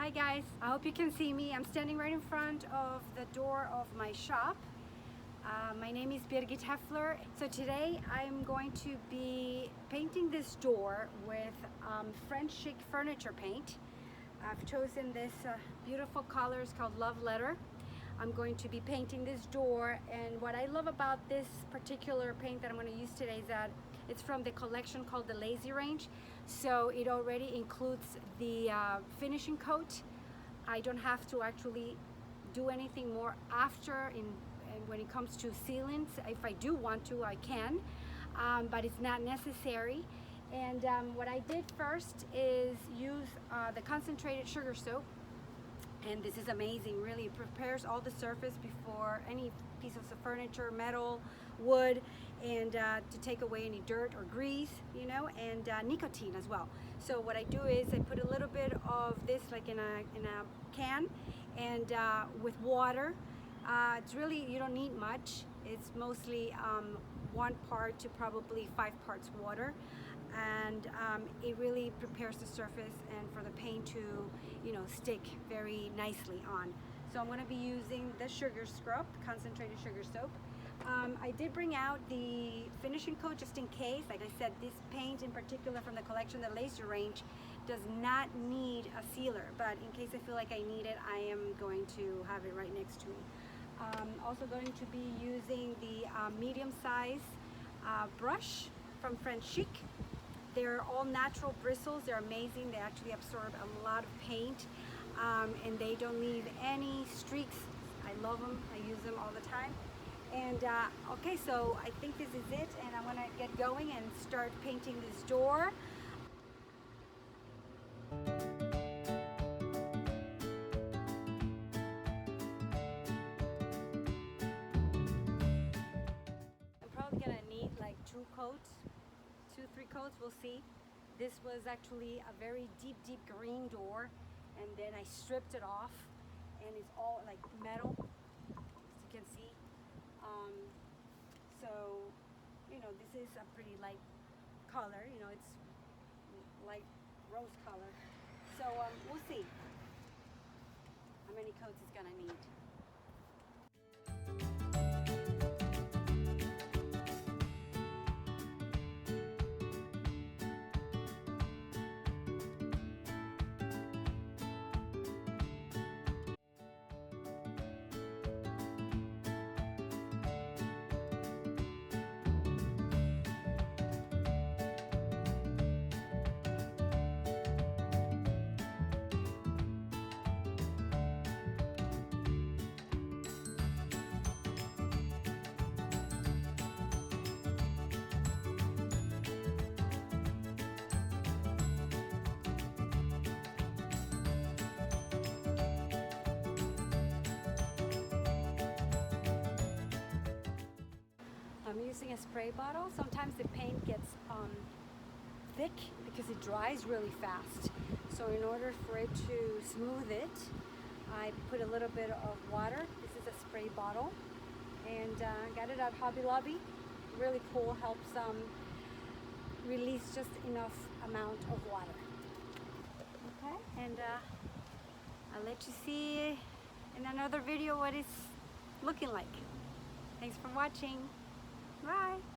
Hi guys, I hope you can see me. I'm standing right in front of the door of my shop. My name is Birgit Heffler. So today I'm going to be painting this door with Frenchic Furniture Paint. I've chosen this beautiful color. It's called Love Letter. I'm going to be painting this door, and what I love about this particular paint that I'm going to use today is that it's from the collection called the Lazy Range. So it already includes the finishing coat. I don't have to actually do anything more after when it comes to sealants. If I do want to, I can, but it's not necessary. And what I did first is use the concentrated sugar soap. And this is amazing, really. It prepares all the surface before any pieces of furniture, metal, wood, and to take away any dirt or grease, you know, and nicotine as well. So what I do is I put a little bit of this like in a can, and with water. It's really, you don't need much. It's mostly 1 part to probably 5 parts water. And it really prepares the surface and for the paint to, you know, stick very nicely on. So I'm going to be using the sugar scrub, concentrated sugar soap. I did bring out the finishing coat just in case. Like I said, this paint in particular from the collection, the Lazy Range, does not need a sealer, but in case I feel like I need it, I am going to have it right next to me. Also going to be using the medium size brush from Frenchic. They're all natural bristles. They're amazing. They actually absorb a lot of paint, and they don't leave any streaks. I love them. I use them all the time. And okay, so I think this is it, and I'm gonna get going and start painting this door. I'm probably gonna need like 2 coats. 2-3 coats, we'll see. This was actually a very deep green door, and then I stripped it off, and it's all like metal, as you can see. So, you know, this is a pretty light color, you know, it's light rose color. So we'll see how many coats it's gonna need. I'm using a spray bottle. Sometimes the paint gets thick because it dries really fast. So in order for it to smooth it, I put a little bit of water. This is a spray bottle, and got it at Hobby Lobby. Really cool, helps release just enough amount of water. Okay, and I'll let you see in another video what it's looking like. Thanks for watching. Bye.